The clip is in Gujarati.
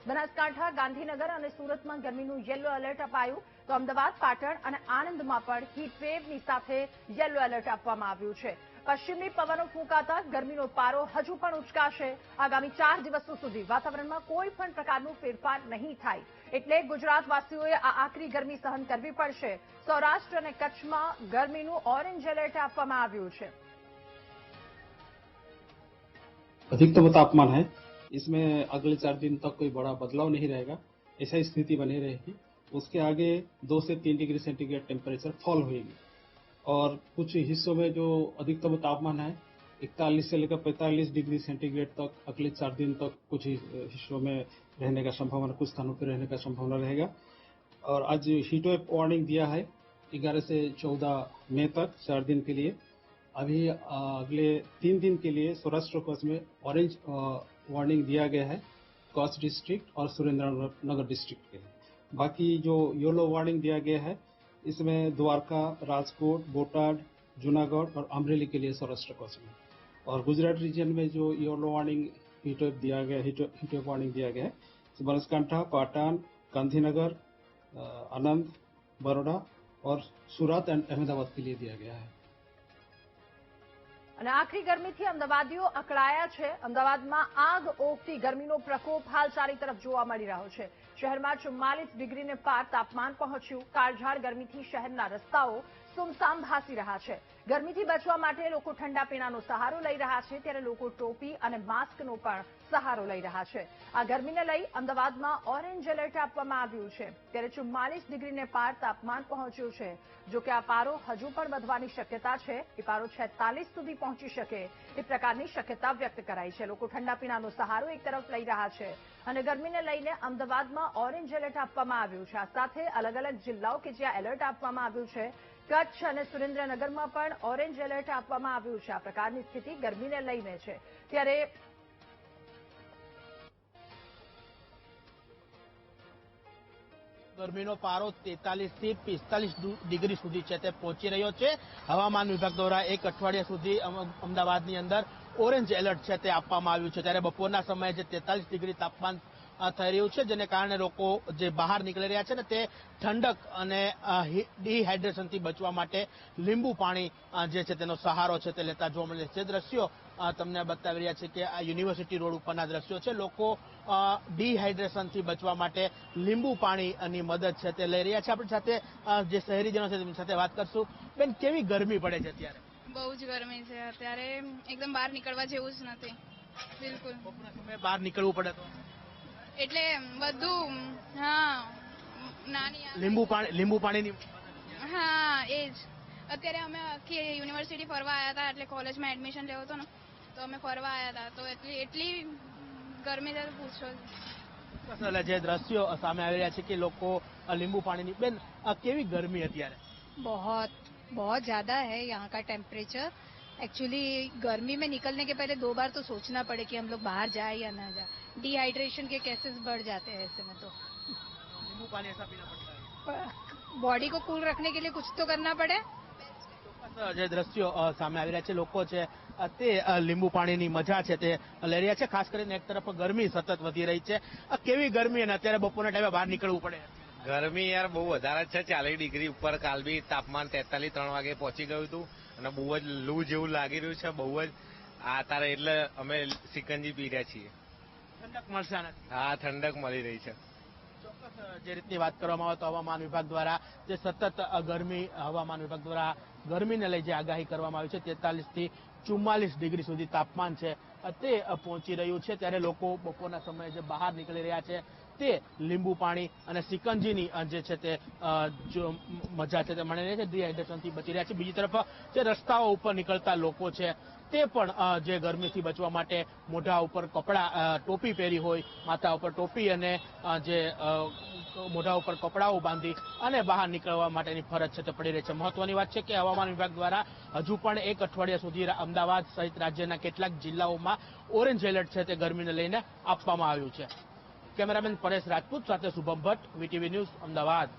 બનાસકાંઠા, ગાંધીનગર અને સુરતમાં ગરમીનું યલો એલર્ટ અપાયું, તો અમદાવાદ, પાટણ અને આણંદમાં પણ હીટવેવની સાથે યલો એલર્ટ આપવામાં આવ્યું છે. પશ્ચિમી પવનો ફૂંકાતા ગરમીનો પારો હજુ પણ ઉચકાશે. આગામી 4 દિવસો સુધી વાતાવરણમાં કોઈ પણ પ્રકારનું ફેરફાર નહીં થાય, એટલે ગુજરાતવાસીઓએ આ આકરી ગરમી સહન કરવી પડશે. સૌરાષ્ટ્ર અને કચ્છમાં ગરમીનું ઓરેન્જ એલર્ટ આપવામાં આવ્યું છે. अधिकतम तापमान है, इसमें अगले 4 दिन तक कोई बड़ा बदलाव नहीं रहेगा, ऐसा स्थिति बनी रहेगी. उसके आगे 2 से 3 डिग्री सेंटीग्रेड टेम्परेचर फॉल होगी और कुछ हिस्सों में जो अधिकतम तापमान है 41 से लेकर 45 डिग्री सेंटीग्रेड तक अगले 4 दिन तक कुछ हिस्सों में रहने का संभावना, कुछ स्थानों पर रहने का संभावना रहेगा. और आज हीटवेव वार्निंग दिया है 11 से 14 मई तक 4 दिन के लिए. अभी अगले 3 दिन के लिए सौराष्ट्र कच्छ में ऑरेंज वार्निंग दिया गया है, कच्छ डिस्ट्रिक्ट और सुरेंद्रनगर डिस्ट्रिक्ट के लिए. बाकी जो येलो वार्निंग दिया गया है इसमें द्वारका, राजकोट, बोटाड, जूनागढ़ और अमरेली के लिए सौराष्ट्र कच्छ में. और गुजरात रीजन में जो येलो वार्निंग हीटवेव दिया गया, हीटवेव वार्निंग दिया गया है, बनासकांठा, पाटन, गांधीनगर, आनंद, बड़ौदा और सूरत एंड अहमदाबाद के लिए दिया गया है. અને આખરી ગરમીથી અમદાવાદીઓ અકળાયા છે. અમદાવાદમાં આગ ઓગતી ગરમીનો પ્રકોપ હાલ ચારે તરફ જોવા મળી રહ્યો છે. શહેરમાં 44 ડિગ્રીને પાર તાપમાન પહોંચ્યું. કાળઝાળ ગરમીથી શહેરના રસ્તાઓ સુમસામ ભાસી રહ્યા છે. ગરમીથી બચવા માટે લોકો ઠંડા પીણાનો સહારો લઈ રહ્યા છે, ત્યારે લોકો ટોપી અને માસ્કનો પણ સહારો લઈ રહ્યા છે. આ ગરમીને લઈ અમદાવાદમાં ઓરેન્જ એલર્ટ આપવામાં આવ્યું છે, ત્યારે 44 ડિગ્રીને પાર તાપમાન પહોંચ્યું છે. જો કે આ પારો હજુ પણ વધવાની શક્યતા છે. એ પારો 46 સુધી પહોંચી શકે એ પ્રકારની શક્યતા વ્યક્ત કરાઈ છે. લોકો ઠંડા પીણાનો સહારો એક તરફ લઈ રહ્યા છે અને ગરમીને લઈને અમદાવાદમાં ઓરેન્જ એલર્ટ આપવામાં આવ્યું છે. આ સાથે અલગ અલગ જિલ્લાઓ કે જ્યાં એલર્ટ આપવામાં આવ્યું છે, કચ્છ અને સુરેન્દ્રનગરમાં પણ ઓરેન્જ એલર્ટ આપવામાં આવ્યું છે. આ પ્રકારની સ્થિતિ ગરમીને લઈને છે. ત્યારે ગરમીનો પારો 43 થી 45 ડિગ્રી સુધી છે તે પહોંચી રહ્યો છે. હવામાન વિભાગ દ્વારા એક અઠવાડિયા સુધી અમદાવાદની અંદર ઓરેન્જ એલર્ટ છે તે આપવામાં આવ્યું છે. ત્યારે બપોરના સમયે જે 43 ડિગ્રી તાપમાન થઈ રહ્યું છે, જેને કારણે લોકો જે બહાર નીકળી રહ્યા છે ને તે ઠંડક અને ડિહાઇડ્રેશનથી બચવા માટે લીંબુ પાણી જે છે તેનો સહારો છે તે લેતા જોવા મળે છે. દ્રશ્યો તમને બતાવી રહ્યા છે કે આ યુનિવર્સિટી રોડ ઉપરના દ્રશ્યો છે. લોકો ડિહાઇડ્રેશનથી બચવા માટે લીંબુ પાણીની મદદ છે તે લઈ રહ્યા છે. આપણી સાથે જે શહેરીજનો છે તેમની સાથે વાત કરશું. બેન, કેવી ગરમી પડે છે અત્યારે? બહુ જ ગરમી છે અત્યારે, એકદમ બહાર નીકળવા જેવું જ નથી બિલકુલ. બપોરના સમયે બહાર નીકળવું પડે તો એટલે બધું નાની લીંબુ પાણીની હા એ જ. અત્યારે અમે આખી યુનિવર્સિટી ફરવા આવ્યા હતા, એટલે કોલેજમાં એડમિશન લેવો હતો ને, તો અમે ફરવા આવ્યા હતા, તો એટલી ગરમી છે પૂછો. જે દ્રશ્યો સામે આવી રહ્યા છે કે લોકો લીંબુ પાણીની. બેન, કેવી ગરમી અત્યારે? बहुत ज़्यादा है यहाँ का टेम्परेचर. एक्चुअली गर्मी में निकलने के पहले 2 बार तो सोचना पड़े कि हम लोग बाहर जाए या ना जाए. डिहाइड्रेशन के केसेस बढ़ जाते हैं ऐसे में. तो नींबू पानी ऐसा पीना पड़ता है. बॉडी को कूल रखने के लिए कुछ तो करना पड़े. જે દ્રશ્યો સામે આવી રહ્યા છે, લોકો છે તે લીંબુ પાણીની મજા છે તે લઈ રહ્યા છે. ખાસ કરીને એક તરફ ગરમી સતત વધી રહી છે. કેવી ગરમી, અને અત્યારે બપોરના ટાઈમે બહાર નીકળવું પડે? ગરમી યાર બહુ વધારે છે. 40 ડિગ્રી ઉપર કાલ બી તાપમાન 43-3 વાગે પહોંચી ગયું હતું અને બહુ જ લૂ જેવું લાગી રહ્યું છે. બહુ જ આ તારે એટલે અમે સિકંજી પી રહ્યા છીએ. ઠંડક મળશે આનાથી? હા, ઠંડક મળી રહી છે. ચોક્કસ જે રીતની વાત કરવામાં આવે તો હવામાન વિભાગ દ્વારા જે સતત હવામાન વિભાગ દ્વારા ગરમીને લઈ જે આગાહી કરવામાં આવી છે, 43 થી 44 ડિગ્રી સુધી તાપમાન છે તે પહોંચી રહ્યું છે. ત્યારે લોકો બપોરના સમયે જે બહાર નીકળી રહ્યા છે તે લીંબુ પાણી અને સિકંજીની જે છે તે મજા છે તે માણી રહ્યા છે, ડિહાઇડ્રેશનથી બચી રહ્યા છે. બીજી તરફ જે રસ્તાઓ ઉપર નીકળતા લોકો છે તે પણ જે ગરમીથી બચવા માટે મોઢા ઉપર ટોપી પહેરી હોય, માથા ઉપર ટોપી અને જે મોઢા ઉપર કપડાઓ બાંધી અને બહાર નીકળવા માટેની ફરજ છે તે પડી રહી છે. મહત્વની વાત છે કે હવામાન વિભાગ દ્વારા હજુ પણ એક અઠવાડિયા સુધી અમદાવાદ સહિત રાજ્યના કેટલાક જિલ્લાઓમાં ઓરેન્જ એલર્ટ છે તે ગરમીને લઈને આપવામાં આવ્યું છે. કેમેરામેન પરેશ રાજપૂત સાથે શુભમ ભટ્ટ, વીટીવી ન્યૂઝ, અમદાવાદ.